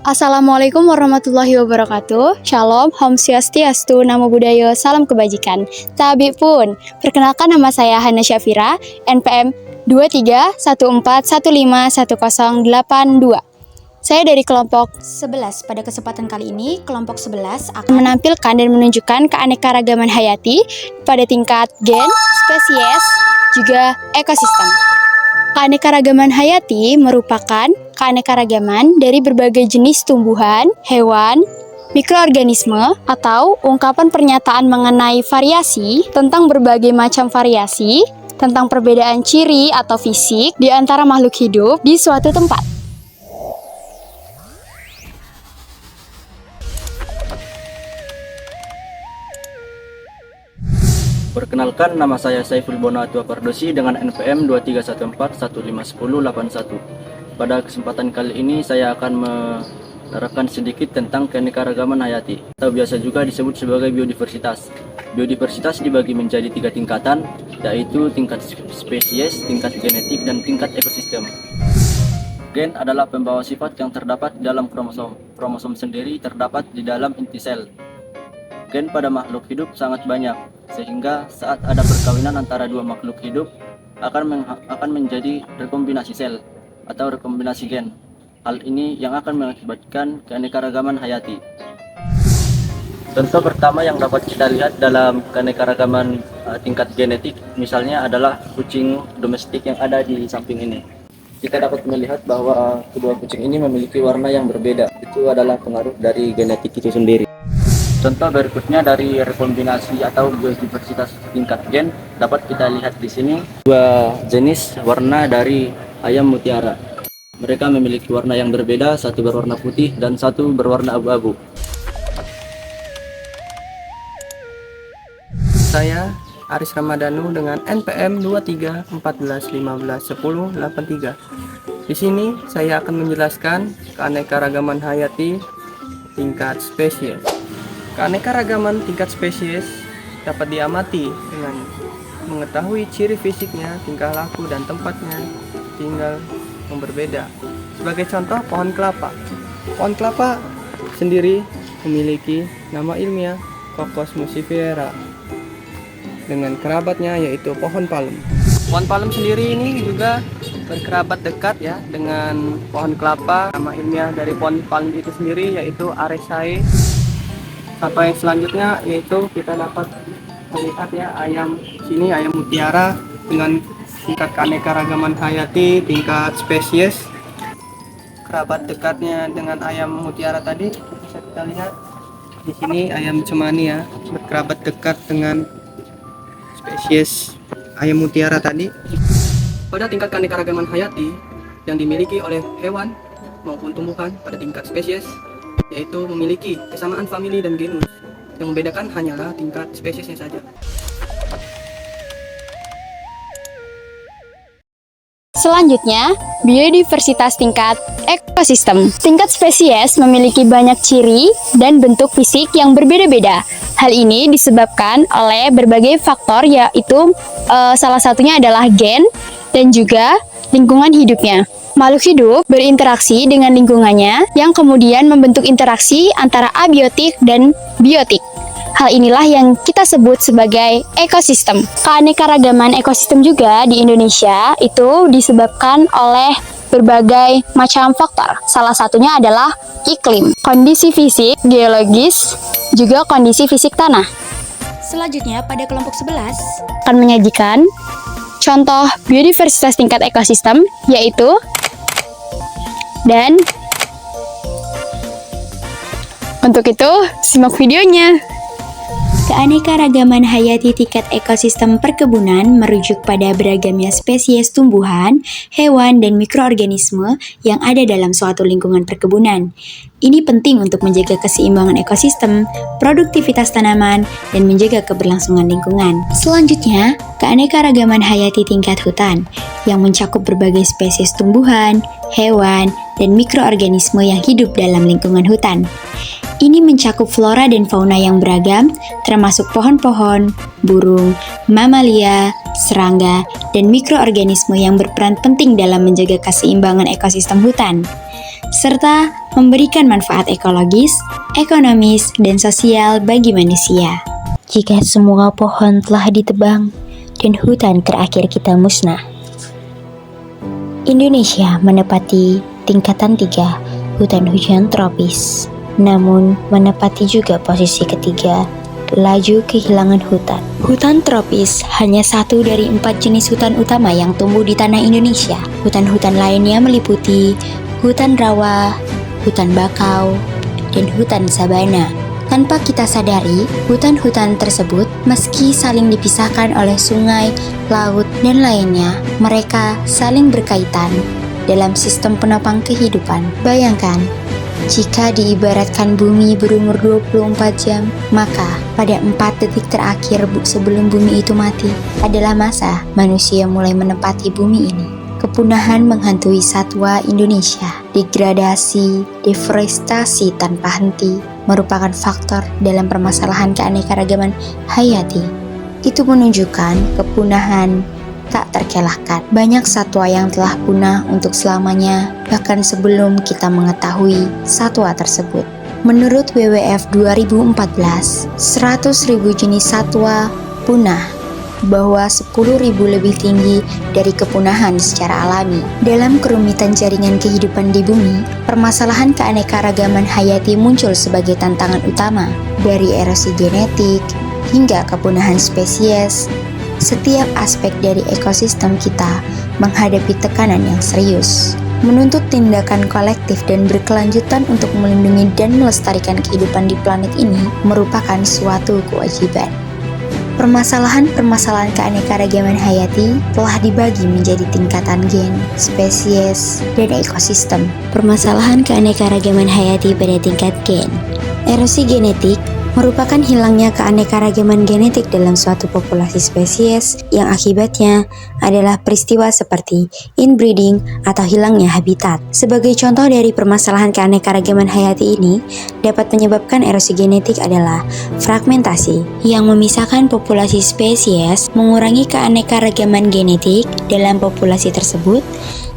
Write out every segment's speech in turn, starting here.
Assalamualaikum warahmatullahi wabarakatuh. Shalom, Om Swastiastu, Namo Buddhaya, Salam Kebajikan. Tabi pun, perkenalkan nama saya Hana Syafira, NPM 2314151082. Saya dari kelompok 11. Pada kesempatan kali ini, kelompok 11 akan menampilkan dan menunjukkan keanekaragaman hayati pada tingkat gen, spesies, juga ekosistem. Keanekaragaman hayati merupakan keanekaragaman dari berbagai jenis tumbuhan, hewan, mikroorganisme, atau ungkapan pernyataan mengenai variasi tentang berbagai macam variasi, tentang perbedaan ciri atau fisik di antara makhluk hidup di suatu tempat. Perkenalkan, nama saya Saiful Bona Atua Pardosi dengan NPM 2314151081. Pada kesempatan kali ini saya akan menerangkan sedikit tentang keanekaragaman hayati, atau biasa juga disebut sebagai biodiversitas. Biodiversitas dibagi menjadi 3 tingkatan, yaitu tingkat spesies, tingkat genetik, dan tingkat ekosistem. Gen adalah pembawa sifat yang terdapat di dalam kromosom. Kromosom sendiri terdapat di dalam inti sel. Gen pada makhluk hidup sangat banyak, sehingga saat ada perkawinan antara dua makhluk hidup akan menjadi rekombinasi sel atau rekombinasi gen. Hal ini yang akan mengakibatkan keanekaragaman hayati. Contoh pertama yang dapat kita lihat dalam keanekaragaman tingkat genetik misalnya adalah kucing domestik yang ada di samping ini. Kita dapat melihat bahwa kedua kucing ini memiliki warna yang berbeda. Itu adalah pengaruh dari genetik itu sendiri. Contoh berikutnya dari rekombinasi atau biodiversitas tingkat gen dapat kita lihat di sini dua jenis warna dari ayam mutiara. Mereka memiliki warna yang berbeda, satu berwarna putih dan satu berwarna abu-abu. Saya Aris Ramadhanu dengan NPM 2314151083. Di sini saya akan menjelaskan keanekaragaman hayati tingkat spesies. Keanekaragaman tingkat spesies dapat diamati dengan mengetahui ciri fisiknya, tingkah laku, dan tempatnya tinggal yang berbeda. Sebagai contoh, pohon kelapa. Pohon kelapa sendiri memiliki nama ilmiah Cocos musifera dengan kerabatnya yaitu pohon palem. Pohon palem sendiri ini juga berkerabat dekat ya dengan pohon kelapa. Nama ilmiah dari pohon palem itu sendiri yaitu Arecaceae. Atau yang selanjutnya yaitu kita dapat melihat ya ayam mutiara dengan tingkat keanekaragaman hayati tingkat spesies. Kerabat dekatnya dengan ayam mutiara tadi bisa kita lihat di sini ayam cemani ya berkerabat dekat dengan spesies ayam mutiara tadi. Pada tingkat keanekaragaman hayati yang dimiliki oleh hewan maupun tumbuhan pada tingkat spesies yaitu memiliki kesamaan famili dan genus. Yang membedakan hanyalah tingkat spesiesnya saja. Selanjutnya, biodiversitas tingkat ekosistem. Tingkat spesies memiliki banyak ciri dan bentuk fisik yang berbeda-beda. Hal ini disebabkan oleh berbagai faktor yaitu salah satunya adalah gen dan juga lingkungan hidupnya. Makhluk hidup berinteraksi dengan lingkungannya yang kemudian membentuk interaksi antara abiotik dan biotik. Hal inilah yang kita sebut sebagai ekosistem. Keanekaragaman ekosistem juga di Indonesia itu disebabkan oleh berbagai macam faktor. Salah satunya adalah iklim, kondisi fisik, geologis, juga kondisi fisik tanah. Selanjutnya pada kelompok 11 akan menyajikan contoh biodiversitas tingkat ekosistem yaitu dan untuk itu simak videonya. Keanekaragaman hayati tingkat ekosistem perkebunan merujuk pada beragamnya spesies tumbuhan, hewan, dan mikroorganisme yang ada dalam suatu lingkungan perkebunan. Ini penting untuk menjaga keseimbangan ekosistem, produktivitas tanaman, dan menjaga keberlangsungan lingkungan. Selanjutnya, keanekaragaman hayati tingkat hutan yang mencakup berbagai spesies tumbuhan, hewan, dan mikroorganisme yang hidup dalam lingkungan hutan. Ini mencakup flora dan fauna yang beragam, termasuk pohon-pohon, burung, mamalia, serangga, dan mikroorganisme yang berperan penting dalam menjaga keseimbangan ekosistem hutan. serta memberikan manfaat ekologis, ekonomis, dan sosial bagi manusia. Jika semua pohon telah ditebang dan hutan terakhir kita musnah, Indonesia menepati tingkatan 3 hutan hujan tropis, namun menepati juga posisi ketiga laju kehilangan hutan. Hutan tropis hanya satu dari 4 jenis hutan utama yang tumbuh di tanah Indonesia. Hutan-hutan lainnya meliputi hutan rawa, hutan bakau, dan hutan sabana. Tanpa kita sadari, hutan-hutan tersebut meski saling dipisahkan oleh sungai, laut, dan lainnya, mereka saling berkaitan dalam sistem penopang kehidupan. Bayangkan, jika diibaratkan bumi berumur 24 jam, maka pada 4 detik terakhir sebelum bumi itu mati adalah masa manusia mulai menempati bumi ini. Kepunahan menghantui satwa Indonesia, degradasi, deforestasi tanpa henti merupakan faktor dalam permasalahan keanekaragaman hayati. Itu menunjukkan kepunahan tak terkelahkan. Banyak satwa yang telah punah untuk selamanya, bahkan sebelum kita mengetahui satwa tersebut. Menurut WWF 2014, 100.000 jenis satwa punah, bahwa 10.000 lebih tinggi dari kepunahan secara alami. Dalam kerumitan jaringan kehidupan di bumi, permasalahan keanekaragaman hayati muncul sebagai tantangan utama. Dari erosi genetik hingga kepunahan spesies, setiap aspek dari ekosistem kita menghadapi tekanan yang serius, menuntut tindakan kolektif dan berkelanjutan untuk melindungi dan melestarikan kehidupan di planet ini merupakan suatu kewajiban. Permasalahan-permasalahan keanekaragaman hayati telah dibagi menjadi tingkatan gen, spesies, dan ekosistem. Permasalahan keanekaragaman hayati pada tingkat gen. Erosi genetik merupakan hilangnya keanekaragaman genetik dalam suatu populasi spesies yang akibatnya adalah peristiwa seperti inbreeding atau hilangnya habitat. Sebagai contoh dari permasalahan keanekaragaman hayati ini, dapat menyebabkan erosi genetik adalah fragmentasi yang memisahkan populasi spesies, mengurangi keanekaragaman genetik dalam populasi tersebut.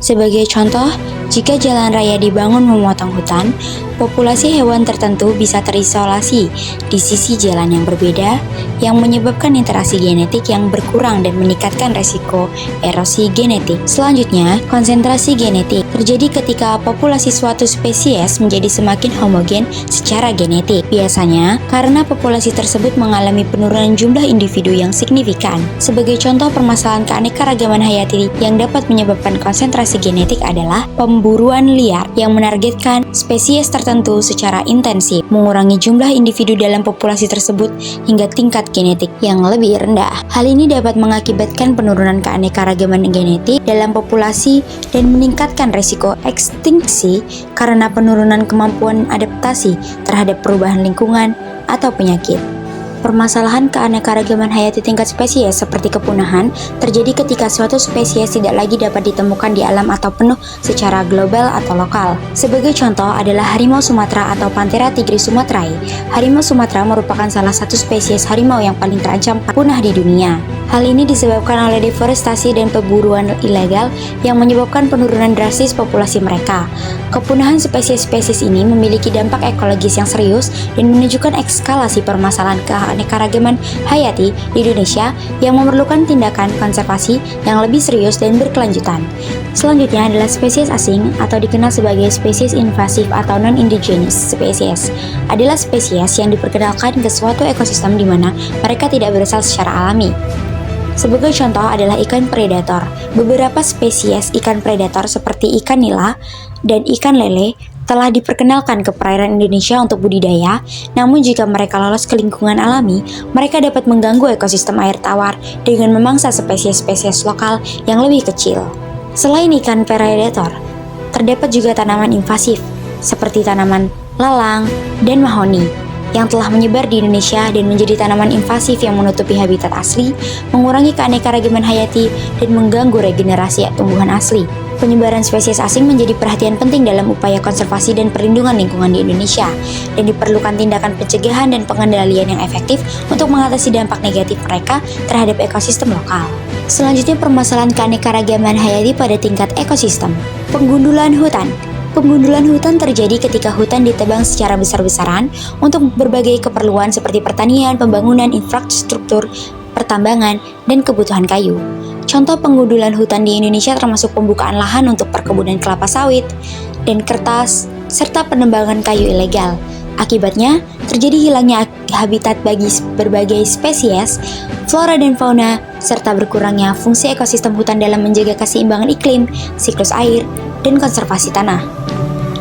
Sebagai contoh, jika jalan raya dibangun memotong hutan, populasi hewan tertentu bisa terisolasi di sisi jalan yang berbeda, yang menyebabkan interaksi genetik yang berkurang dan meningkatkan resiko erosi genetik. Selanjutnya, konsentrasi genetik terjadi ketika populasi suatu spesies menjadi semakin homogen secara genetik. Biasanya, karena populasi tersebut mengalami penurunan jumlah individu yang signifikan. Sebagai contoh permasalahan keanekaragaman hayati yang dapat menyebabkan konsentrasi genetik adalah pemburuan liar yang menargetkan spesies tertentu secara intensif, mengurangi jumlah individu dalam populasi tersebut hingga tingkat genetik yang lebih rendah. Hal ini dapat mengakibatkan penurunan keanekaragaman genetik dalam populasi dan meningkatkan risiko ekstinksi karena penurunan kemampuan adaptasi terhadap perubahan lingkungan atau penyakit. Permasalahan keanekaragaman hayati tingkat spesies seperti kepunahan terjadi ketika suatu spesies tidak lagi dapat ditemukan di alam atau penuh secara global atau lokal. Sebagai contoh adalah harimau Sumatera atau Panthera tigris sumatrae. Harimau Sumatera merupakan salah satu spesies harimau yang paling terancam punah di dunia. Hal ini disebabkan oleh deforestasi dan pemburuan ilegal yang menyebabkan penurunan drastis populasi mereka. Kepunahan spesies-spesies ini memiliki dampak ekologis yang serius dan menunjukkan eskalasi permasalahan keanekaragaman hayati di Indonesia yang memerlukan tindakan konservasi yang lebih serius dan berkelanjutan. Selanjutnya adalah spesies asing atau dikenal sebagai spesies invasif atau non-indigenous species. Adalah spesies yang diperkenalkan ke suatu ekosistem di mana mereka tidak berasal secara alami. Sebagai contoh adalah ikan predator. Beberapa spesies ikan predator seperti ikan nila dan ikan lele telah diperkenalkan ke perairan Indonesia untuk budidaya, namun jika mereka lolos ke lingkungan alami, mereka dapat mengganggu ekosistem air tawar dengan memangsa spesies-spesies lokal yang lebih kecil. Selain ikan predator, terdapat juga tanaman invasif, seperti tanaman lalang dan mahoni, yang telah menyebar di Indonesia dan menjadi tanaman invasif yang menutupi habitat asli, mengurangi keanekaragaman hayati, dan mengganggu regenerasi tumbuhan asli. Penyebaran spesies asing menjadi perhatian penting dalam upaya konservasi dan perlindungan lingkungan di Indonesia, dan diperlukan tindakan pencegahan dan pengendalian yang efektif untuk mengatasi dampak negatif mereka terhadap ekosistem lokal. Selanjutnya, permasalahan keanekaragaman hayati pada tingkat ekosistem. Penggundulan hutan. Penggundulan hutan terjadi ketika hutan ditebang secara besar-besaran untuk berbagai keperluan seperti pertanian, pembangunan infrastruktur, pertambangan, dan kebutuhan kayu. Contoh penggundulan hutan di Indonesia termasuk pembukaan lahan untuk perkebunan kelapa sawit dan kertas, serta penebangan kayu ilegal. Akibatnya, terjadi hilangnya habitat bagi berbagai spesies, flora dan fauna, serta berkurangnya fungsi ekosistem hutan dalam menjaga keseimbangan iklim, siklus air, dan konservasi tanah.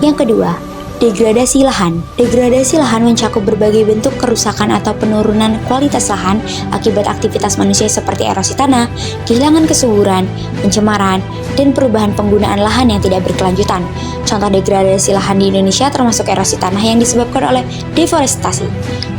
Yang kedua, degradasi lahan. Degradasi lahan mencakup berbagai bentuk kerusakan atau penurunan kualitas lahan akibat aktivitas manusia seperti erosi tanah, kehilangan kesuburan, pencemaran, dan perubahan penggunaan lahan yang tidak berkelanjutan. Contoh degradasi lahan di Indonesia termasuk erosi tanah yang disebabkan oleh deforestasi,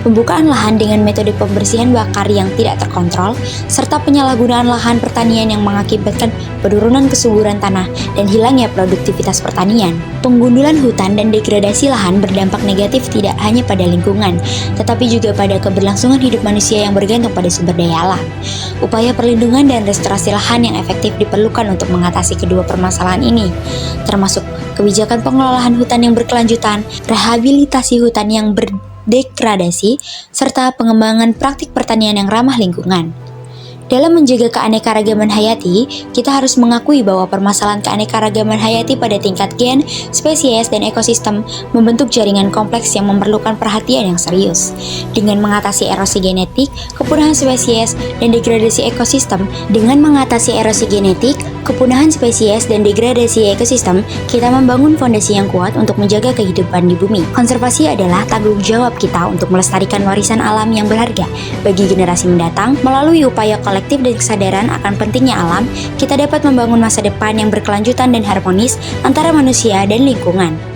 pembukaan lahan dengan metode pembersihan bakar yang tidak terkontrol, serta penyalahgunaan lahan pertanian yang mengakibatkan penurunan kesuburan tanah dan hilangnya produktivitas pertanian. Penggundulan hutan dan degradasi lahan berdampak negatif tidak hanya pada lingkungan, tetapi juga pada keberlangsungan hidup manusia yang bergantung pada sumber daya alam. Upaya perlindungan dan restorasi lahan yang efektif diperlukan untuk mengatasi kedua permasalahan ini, termasuk kebijakan pengelolaan hutan yang berkelanjutan, rehabilitasi hutan yang berdegradasi, serta pengembangan praktik pertanian yang ramah lingkungan. Dalam menjaga keanekaragaman hayati, kita harus mengakui bahwa permasalahan keanekaragaman hayati pada tingkat gen, spesies, dan ekosistem membentuk jaringan kompleks yang memerlukan perhatian yang serius. Dengan mengatasi erosi genetik, kepunahan spesies, dan degradasi ekosistem, kita membangun fondasi yang kuat untuk menjaga kehidupan di bumi. Konservasi adalah tanggung jawab kita untuk melestarikan warisan alam yang berharga bagi generasi mendatang. Melalui upaya kolektif dan kesadaran akan pentingnya alam, kita dapat membangun masa depan yang berkelanjutan dan harmonis antara manusia dan lingkungan.